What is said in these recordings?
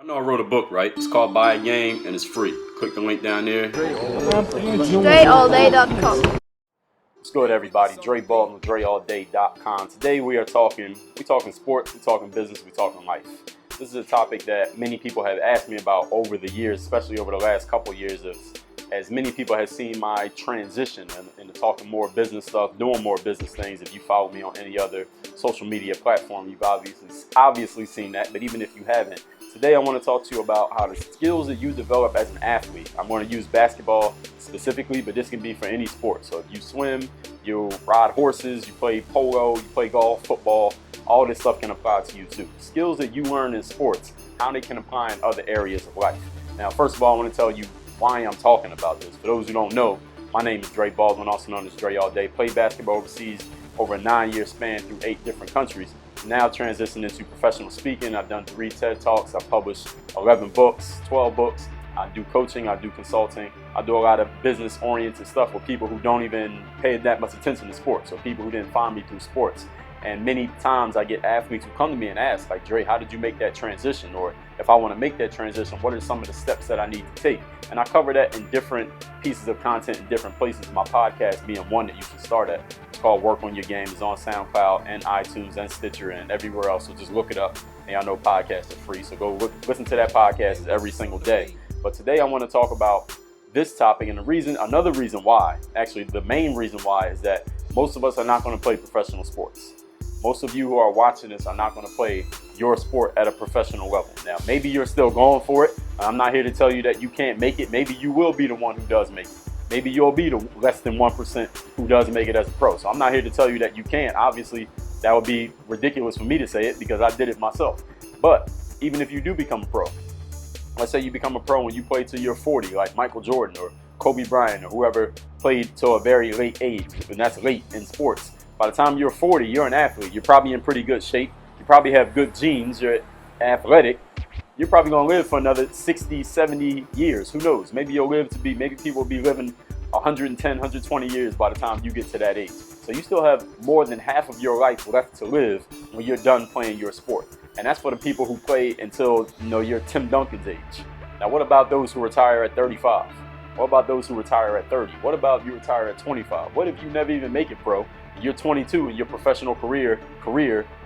I know I wrote a book, right? It's called Buy a Game and it's free. Click the link down there. DreAllDay.com. What's good, everybody? Dre Baldwin with DreAllDay.com. Today we talking sports, we're talking business, we're talking life. This is a topic that many people have asked me about over the years, especially over the last couple of years, as many people have seen my transition into talking more business stuff, doing more business things. If you follow me on any other social media platform, you've obviously seen that. But even if you haven't, today I want to talk to you about how the skills that you develop as an athlete. I'm going to use basketball specifically, but this can be for any sport. So if you swim, you ride horses, you play polo, you play golf, football, all this stuff can apply to you too. Skills that you learn in sports, how they can apply in other areas of life. Now, first of all, I want to tell you why I'm talking about this. For those who don't know, my name is Dre Baldwin, also known as Dre All Day. Played basketball overseas over a 9-year span through 8 different countries. Now transitioned into professional speaking. I've done 3 TED Talks. I've published 11 books, 12 books. I do coaching, I do consulting. I do a lot of business-oriented stuff with people who don't even pay that much attention to sports, or people who didn't find me through sports. And many times I get athletes who come to me and ask, like, Dre, how did you make that transition? Or if I want to make that transition, what are some of the steps that I need to take? And I cover that in different pieces of content in different places. My podcast being one that you should start at. It's called Work on Your Game. It's on SoundCloud and iTunes and Stitcher and everywhere else. So just look it up. And y'all know podcasts are free. So go listen to that podcast every single day. But today I want to talk about this topic, and another reason why, actually the main reason why, is that most of us are not going to play professional sports. Most of you who are watching this are not going to play your sport at a professional level. Now, maybe you're still going for it. I'm not here to tell you that you can't make it. Maybe you will be the one who does make it. Maybe you'll be the less than 1% who does make it as a pro. So I'm not here to tell you that you can't. Obviously, that would be ridiculous for me to say it because I did it myself. But even if you do become a pro, let's say you become a pro when you play till you're 40, like Michael Jordan or Kobe Bryant or whoever played till a very late age, and that's late in sports. By the time you're 40, you're an athlete. You're probably in pretty good shape. You probably have good genes. You're athletic. You're probably going to live for another 60, 70 years. Who knows? Maybe maybe people will be living 110, 120 years by the time you get to that age. So you still have more than half of your life left to live when you're done playing your sport. And that's for the people who play until, you're Tim Duncan's age. Now, what about those who retire at 35? What about those who retire at 30? What about if you retire at 25? What if you never even make it pro? You're 22 and your professional career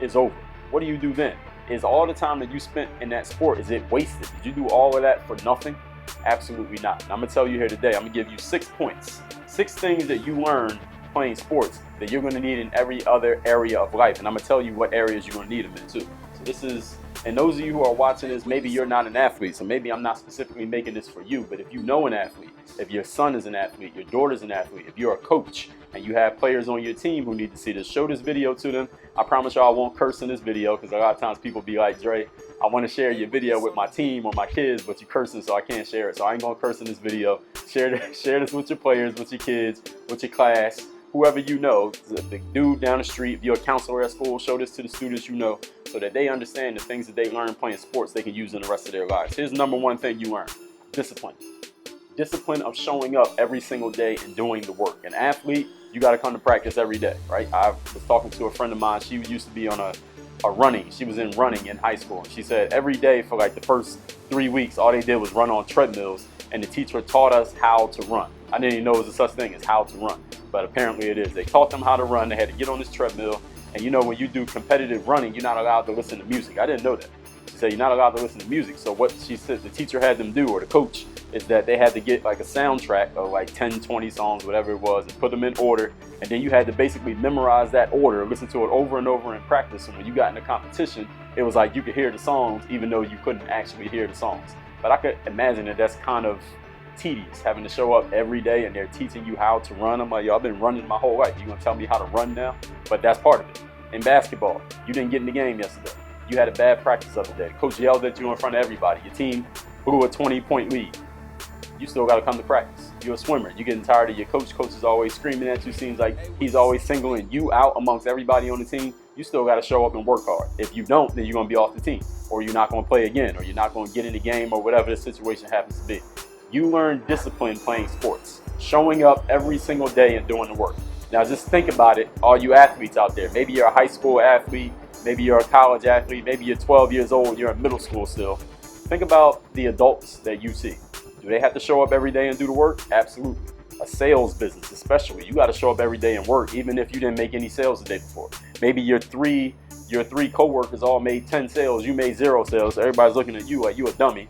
is over. What do you do then? Is all the time that you spent in that sport, is it wasted? Did you do all of that for nothing? Absolutely not. And I'm going to tell you here today, I'm going to give you 6 points. 6 things that you learn playing sports that you're going to need in every other area of life. And I'm going to tell you what areas you're going to need them in too. So this is, and those of you who are watching this, maybe you're not an athlete, so maybe I'm not specifically making this for you, but if you know an athlete, if your son is an athlete, your daughter's an athlete, if you're a coach and you have players on your team who need to see this, show this video to them. I promise y'all I won't curse in this video because a lot of times people be like, Dre, I want to share your video with my team or my kids, but you're cursing, so I can't share it. So I ain't going to curse in this video. Share this with your players, with your kids, with your class, whoever you know, the dude down the street. If you're a counselor at school, show this to the students you know so that they understand the things that they learn playing sports they can use in the rest of their lives. Here's the number one thing you learn: discipline. Discipline of showing up every single day and doing the work. An athlete, you got to come to practice every day, right? I was talking to a friend of mine. She used to be on she was in running in high school. And she said every day for like the first 3 weeks, all they did was run on treadmills, and the teacher taught us how to run. I didn't even know it was a such thing as how to run, but apparently it is. They taught them how to run. They had to get on this treadmill. And when you do competitive running, you're not allowed to listen to music. I didn't know that. She said you're not allowed to listen to music. So what she said the teacher had them do, or the coach, is that they had to get like a soundtrack of like 10, 20 songs, whatever it was, and put them in order. And then you had to basically memorize that order, listen to it over and over in practice. And when you got in the competition, it was like you could hear the songs even though you couldn't actually hear the songs. But I could imagine that that's kind of tedious, having to show up every day and they're teaching you how to run. I'm like, yo, I've been running my whole life. You gonna tell me how to run now? But that's part of it. In basketball, you didn't get in the game yesterday. You had a bad practice the other day. Coach yelled at you in front of everybody. Your team blew a 20-point lead. You still got to come to practice. You're a swimmer. You're getting tired of your coach. Coach is always screaming at you. Seems like he's always singling you out amongst everybody on the team. You still got to show up and work hard. If you don't, then you're going to be off the team, or you're not going to play again, or you're not going to get in the game, or whatever the situation happens to be. You learn discipline playing sports, showing up every single day and doing the work. Now just think about it, all you athletes out there. Maybe you're a high school athlete, maybe you're a college athlete, maybe you're 12 years old and you're in middle school still. Think about the adults that you see. Do they have to show up every day and do the work? Absolutely. A sales business especially, you got to show up every day and work, even if you didn't make any sales the day before. Maybe your three co-workers all made 10 sales, you made 0 sales. So everybody's looking at you like you a dummy,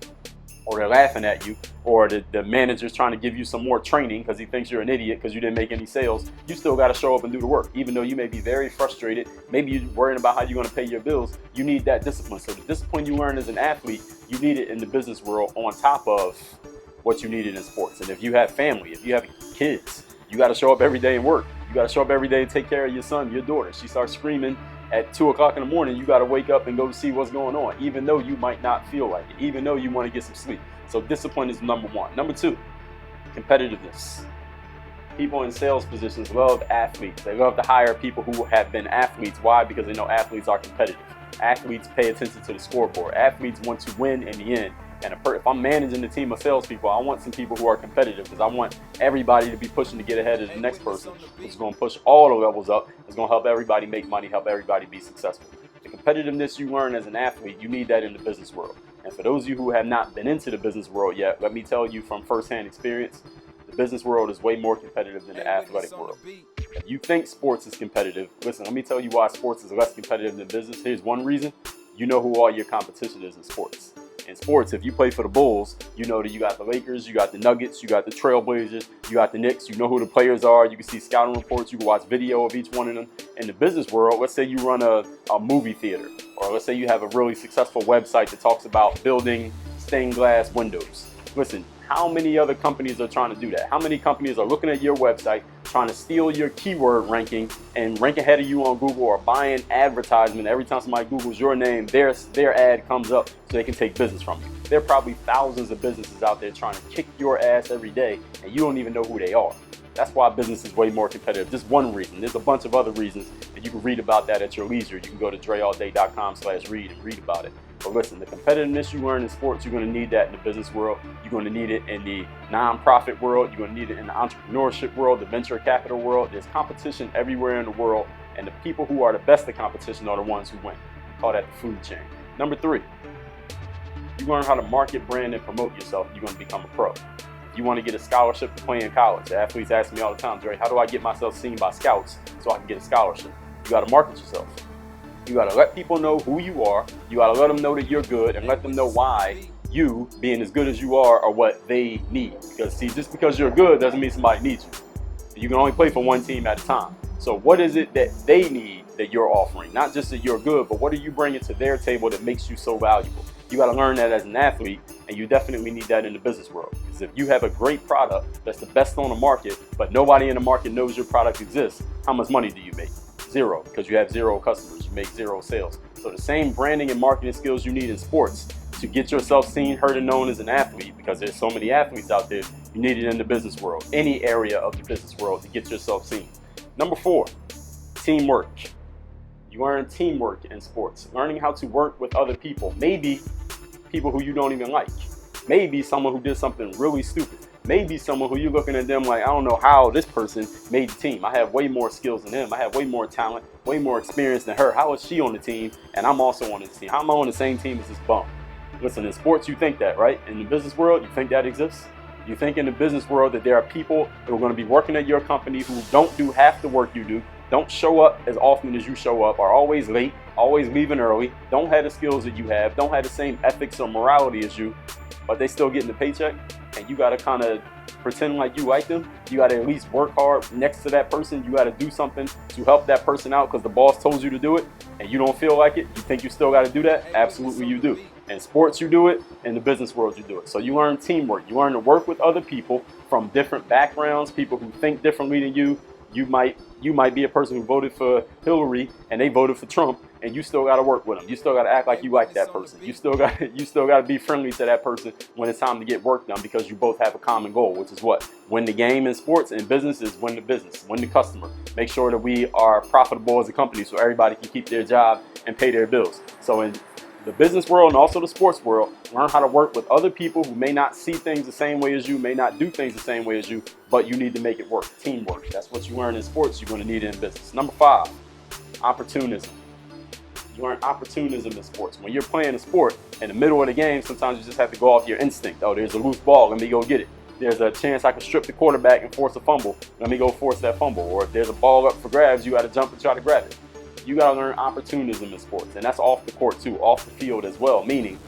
or they're laughing at you, or the manager's trying to give you some more training because he thinks you're an idiot because you didn't make any sales. You still got to show up and do the work, even though you may be very frustrated. Maybe you're worrying about how you're going to pay your bills. You need that discipline. So the discipline you learn as an athlete, you need it in the business world on top of what you needed in sports. And if you have family, if you have kids, you got to show up every day and work. You got to show up every day and take care of your son, your daughter. She starts screaming at 2 o'clock in the morning. You got to wake up and go to see what's going on, even though you might not feel like it, even though you want to get some sleep. So discipline is number 1. Number 2, competitiveness. People in sales positions love athletes. They love to hire people who have been athletes. Why? Because they know athletes are competitive. Athletes pay attention to the scoreboard. Athletes want to win in the end. And if I'm managing a team of salespeople, I want some people who are competitive, because I want everybody to be pushing to get ahead of the next person. It's going to push all the levels up. It's going to help everybody make money, help everybody be successful. The competitiveness you learn as an athlete, you need that in the business world. And for those of you who have not been into the business world yet, let me tell you from firsthand experience, the business world is way more competitive than the athletic world. If you think sports is competitive, listen, let me tell you why sports is less competitive than business. Here's one reason. You know who all your competition is in sports. In sports, if you play for the Bulls, you know that you got the Lakers, you got the Nuggets, you got the Trailblazers, you got the Knicks, you know who the players are, you can see scouting reports, you can watch video of each one of them. In the business world, let's say you run a movie theater, or let's say you have a really successful website that talks about building stained glass windows. Listen, how many other companies are trying to do that? How many companies are looking at your website, trying to steal your keyword ranking and rank ahead of you on Google, or buying advertisement? Every time somebody Googles your name, their ad comes up so they can take business from you. There are probably thousands of businesses out there trying to kick your ass every day, and you don't even know who they are. That's why business is way more competitive. Just one reason. There's a bunch of other reasons, and you can read about that at your leisure. You can go to dreallday.com/read and read about it. But listen, the competitiveness you learn in sports, you're going to need that in the business world. You're going to need it in the nonprofit world. You're going to need it in the entrepreneurship world, the venture capital world. There's competition everywhere in the world, and the people who are the best at competition are the ones who win. We call that the food chain. Number 3, you learn how to market, brand, and promote yourself. You're going to become a pro. If you want to get a scholarship to play in college, the athletes ask me all the time, Dre, how do I get myself seen by scouts so I can get a scholarship? You got to market yourself. You got to let people know who you are. You got to let them know that you're good, and let them know why you, being as good as you are what they need. Because see, just because you're good doesn't mean somebody needs you. You can only play for one team at a time. So what is it that they need that you're offering? Not just that you're good, but what are you bringing to their table that makes you so valuable? You got to learn that as an athlete, and you definitely need that in the business world. Because if you have a great product that's the best on the market, but nobody in the market knows your product exists, how much money do you make? 0, because you have 0 customers. You make 0 sales. So the same branding and marketing skills you need in sports to get yourself seen, heard, and known as an athlete, because there's so many athletes out there, you need it in the business world, any area of the business world, to get yourself seen. Number 4, teamwork. You learn teamwork in sports, learning how to work with other people. Maybe people who you don't even like. Maybe someone who did something really stupid. Maybe someone who you're looking at them like, I don't know how this person made the team. I have way more skills than him. I have way more talent, way more experience than her. How is she on the team and I'm also on this team? How am I on the same team as this bum? Listen, in sports, you think that, right? In the business world, you think that exists? You think in the business world that there are people who are going to be working at your company who don't do half the work you do, don't show up as often as you show up, are always late, always leaving early, don't have the skills that you have, don't have the same ethics or morality as you, but they still getting the paycheck, and you got to kind of pretend like you like them. You got to at least work hard next to that person. You got to do something to help that person out because the boss told you to do it, and you don't feel like it. You think you still got to do that? Absolutely you do. In sports, you do it. In the business world, you do it. So you learn teamwork. You learn to work with other people from different backgrounds, people who think differently than you. You might be a person who voted for Hillary and they voted for Trump, and you still got to work with them. You still got to act like you like that person. You still got to be friendly to that person when it's time to get work done, because you both have a common goal, which is what? Win the game in sports, and business is win the business, win the customer. Make sure that we are profitable as a company so everybody can keep their job and pay their bills. So in the business world and also the sports world, learn how to work with other people who may not see things the same way as you, may not do things the same way as you, but you need to make it work. Teamwork. That's what you learn in sports, you're going to need it in business. Number 5, opportunism. You learn opportunism in sports. When you're playing a sport, in the middle of the game, sometimes you just have to go off your instinct. Oh, there's a loose ball, let me go get it. There's a chance I can strip the quarterback and force a fumble, let me go force that fumble. Or if there's a ball up for grabs, you got to jump and try to grab it. You got to learn opportunism in sports, and that's off the court too, off the field as well, meaning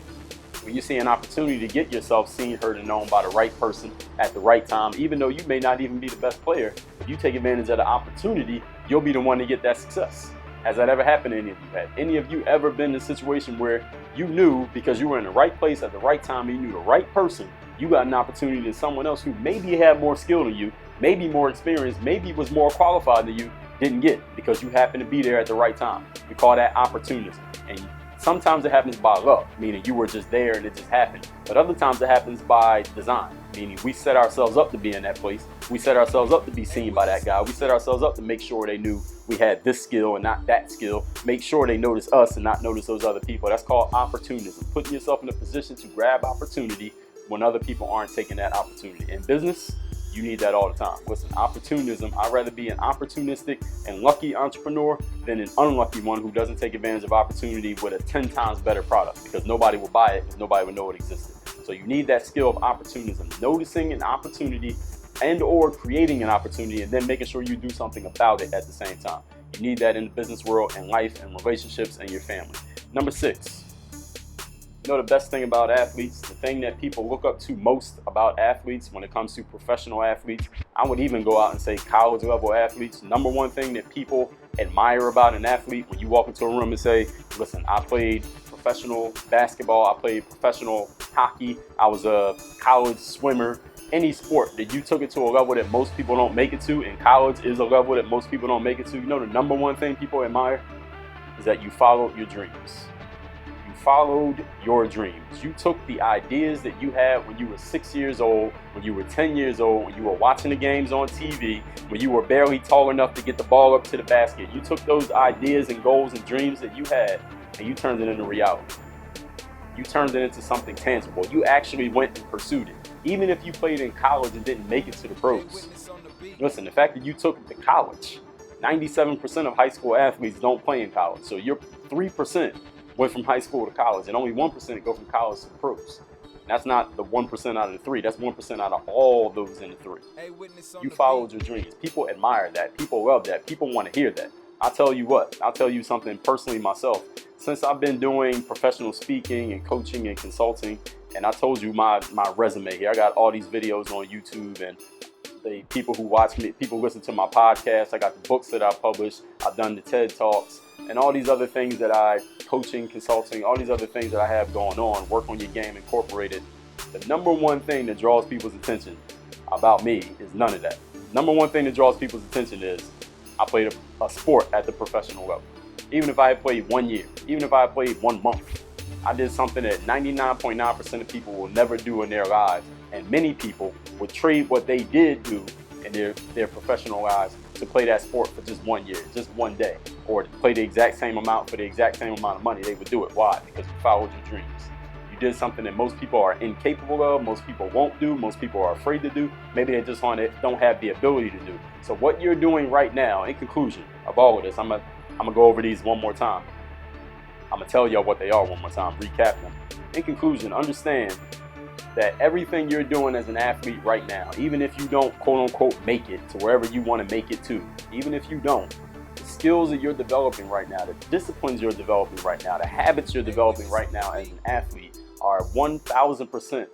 when you see an opportunity to get yourself seen, heard, and known by the right person at the right time, even though you may not even be the best player, if you take advantage of the opportunity, you'll be the one to get that success. Has that ever happened to any of you? Have any of you ever been in a situation where you knew because you were in the right place at the right time, and you knew the right person, you got an opportunity to someone else who maybe had more skill than you, maybe more experience, maybe was more qualified than you, didn't get because you happened to be there at the right time? We call that opportunism. And sometimes it happens by luck, meaning you were just there and it just happened. But other times it happens by design, meaning we set ourselves up to be in that place. We set ourselves up to be seen by that guy. We set ourselves up to make sure they knew we had this skill and not that skill. Make sure they notice us and not notice those other people. That's called opportunism. Putting yourself in a position to grab opportunity when other people aren't taking that opportunity. In business, you need that all the time. Listen, opportunism, I'd rather be an opportunistic and lucky entrepreneur than an unlucky one who doesn't take advantage of opportunity with a 10 times better product, because nobody will buy it because nobody will know it existed. So you need that skill of opportunism, noticing an opportunity and or creating an opportunity and then making sure you do something about it at the same time. You need that in the business world and life and relationships and your family. Number 6. You know the best thing about athletes, the thing that people look up to most about athletes when it comes to professional athletes, I would even go out and say college level athletes, number one thing that people admire about an athlete when you walk into a room and say, listen, I played professional basketball, I played professional hockey, I was a college swimmer. Any sport that you took it to a level that most people don't make it to, and college is a level that most people don't make it to, you know the number one thing people admire is that you followed your dreams. Followed your dreams. You took the ideas that you had when you were 6 years old, when you were 10 years old, when you were watching the games on TV, when you were barely tall enough to get the ball up to the basket. You took those ideas and goals and dreams that you had and you turned it into reality. You turned it into something tangible. You actually went and pursued it. Even if you played in college and didn't make it to the pros. Listen, the fact that you took it to college, 97% of high school athletes don't play in college. So you're 3% went from high school to college, and only 1% go from college to the pros. And that's not the 1% out of the 3. That's 1% out of all those in the 3. You followed your dreams. People admire that. People love that. People want to hear that. I'll tell you what. I'll tell you something personally myself. Since I've been doing professional speaking and coaching and consulting, and I told you my resume here. I got all these videos on YouTube, and the people who watch me, people listen to my podcast. I got the books that I published. I've done the TED Talks. And all these other things that coaching, consulting, all these other things that I have going on, Work on Your Game Incorporated. The number one thing that draws people's attention about me is none of that. Number one thing that draws people's attention is I played a sport at the professional level. Even if I had played 1 year, even if I had played 1 month, I did something that 99.9% of people will never do in their lives. And many people would trade what they did do in their professional lives to play that sport for just 1 year, just 1 day, or to play the exact same amount for the exact same amount of money. They would do it. Why? Because you followed your dreams. You did something that most people are incapable of, most people won't do, most people are afraid to do. Maybe they just don't have the ability to do. So what you're doing right now, in conclusion of all of this, I'm gonna go over these one more time. I'm gonna tell y'all what they are one more time, recap them. In conclusion, understand that everything you're doing as an athlete right now, even if you don't quote unquote make it to wherever you want to make it to, even if you don't, the skills that you're developing right now, the disciplines you're developing right now, the habits you're developing right now as an athlete are 1000%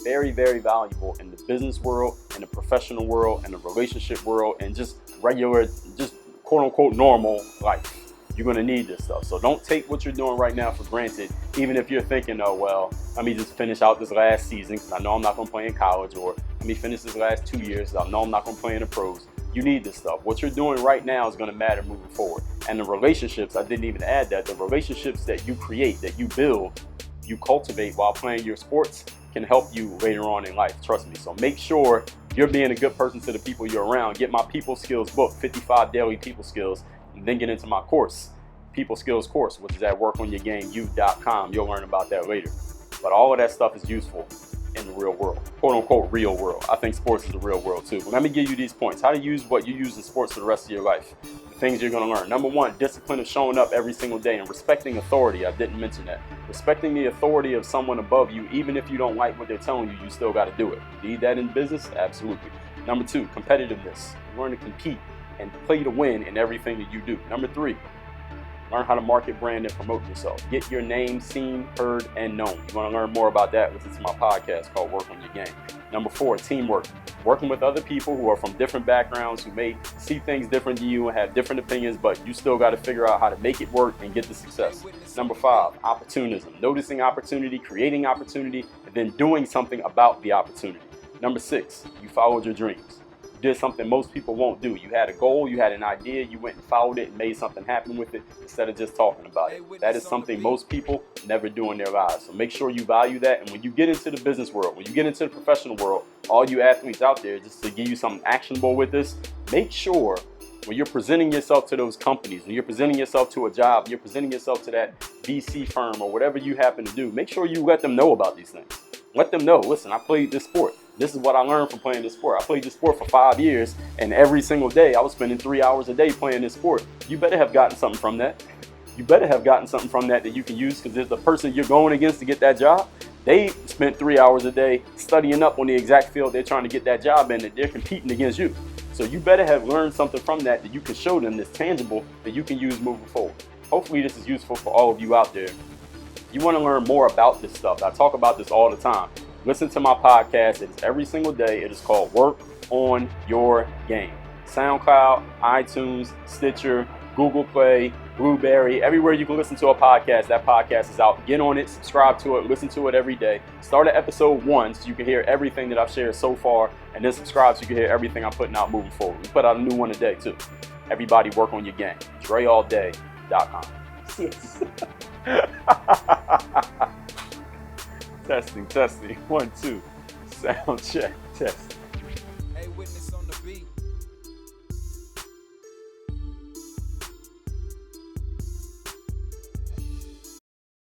very, very valuable in the business world, in the professional world, in the relationship world, and just regular, just quote unquote normal life. You're going to need this stuff. So don't take what you're doing right now for granted, even if you're thinking, oh, well, let me just finish out this last season because I know I'm not going to play in college, or let me finish this last 2 years because I know I'm not going to play in the pros. You need this stuff. What you're doing right now is going to matter moving forward. And the relationships, I didn't even add that, the relationships that you create, that you build, you cultivate while playing your sports can help you later on in life. Trust me. So make sure you're being a good person to the people you're around. Get my people skills book, 55 daily people skills. And then get into my course, People Skills course, which is at workonyourgameyou.com. You'll learn about that later. But all of that stuff is useful in the real world, quote unquote real world. I think sports is the real world too. But let me give you these points. How to use what you use in sports for the rest of your life. The things you're going to learn. Number one, discipline of showing up every single day and respecting authority. I didn't mention that. Respecting the authority of someone above you, even if you don't like what they're telling you, you still got to do it. Need that in business? Absolutely. Number two, competitiveness. Learn to compete and play to win in everything that you do. Number three, learn how to market, brand, and promote yourself. Get your name seen, heard, and known. You want to learn more about that? Listen to my podcast called Work on Your Game. Number four, teamwork. Working with other people who are from different backgrounds, who may see things different than you and have different opinions, but you still got to figure out how to make it work and get the success. Number five, opportunism. Noticing opportunity, creating opportunity, and then doing something about the opportunity. Number six, you followed your dreams. You did something most people won't do. You had a goal, you had an idea, you went and followed it and made something happen with it instead of just talking about it. That is something most people never do in their lives. So make sure you value that. And when you get into the business world, when you get into the professional world, all you athletes out there, just to give you something actionable with this, make sure when you're presenting yourself to those companies, when you're presenting yourself to a job, you're presenting yourself to that VC firm or whatever you happen to do, make sure you let them know about these things. Let them know, listen, I played this sport. This is what I learned from playing this sport. I played this sport for 5 years, and every single day I was spending 3 hours a day playing this sport. You better have gotten something from that. You better have gotten something from that you can use, because there's the person you're going against to get that job. They spent 3 hours a day studying up on the exact field they're trying to get that job in, that they're competing against you. So you better have learned something from that you can show them that's tangible that you can use moving forward. Hopefully this is useful for all of you out there. You want to learn more about this stuff. I talk about this all the time. Listen to my podcast. It's every single day. It is called Work on Your Game. SoundCloud, iTunes, Stitcher, Google Play, Blueberry, everywhere you can listen to a podcast, that podcast is out. Get on it, subscribe to it, listen to it every day. Start at episode 1 so you can hear everything that I've shared so far, and then subscribe so you can hear everything I'm putting out moving forward. We put out a new one a day too. Everybody work on your game. DreAllDay.com. Testing. 1, 2. Sound check. Test.